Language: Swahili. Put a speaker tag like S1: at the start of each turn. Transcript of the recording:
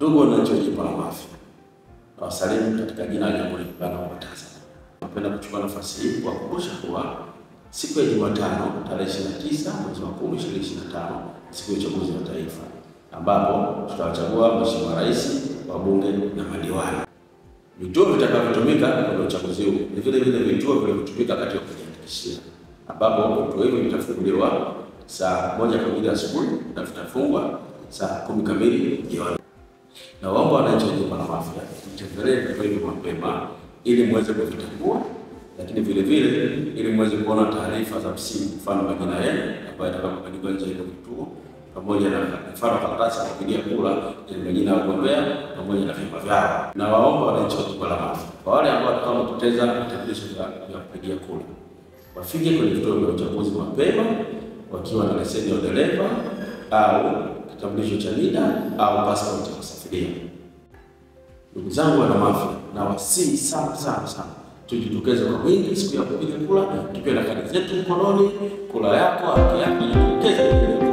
S1: Ndugu wananchi wa Jimbo la Mafia, nawasalimu katika jina la Jamhuri ya Muungano wa Tanzania. Napenda kuchukua nafasi hii kuwakumbusha kuwa siku ya Jumatano tarehe 29 mwezi wa 10 2025 siku ya uchaguzi wa taifa, ambapo tutawachagua Mheshimiwa Rais, wabunge na madiwani. Vituo vitakavyotumika kwenye uchaguzi huu ni vile vituo vilivyotumika katika kujiandikishia, ambapo vituo hivyo vitafunguliwa saa 1 kamili asubuhi na vitafungwa saa 10 kamili jioni. Na waomba wananchi wa Jimbo la Mafia mtembelee vituo hivyo mapema ili muweze kuvitambua, lakini vile ili muweze kuona taarifa za msingi, mfano majina yenu ambayo yatakayoandikwa nje ya vituo, pamoja na mfano karatasi ya kupigia kura yenye majina ya wagombea pamoja na vyama vyao. Na waomba wananchi wa Jimbo la Mafia, kwa wale ambao watakaopoteza vitambulisho vya kupigia kura, wafike kwenye vituo vya uchaguzi mapema wakiwa na leseni ya udereva au kitambulisho cha NIDA au passport ya kusafiria. Ndugu zangu wana Mafia, na wasihi sana tujitokeze kwa wingi siku ya kupiga kura, tukiwa na kadi zetu mkononi. Kura yako haki yako, jitokeze.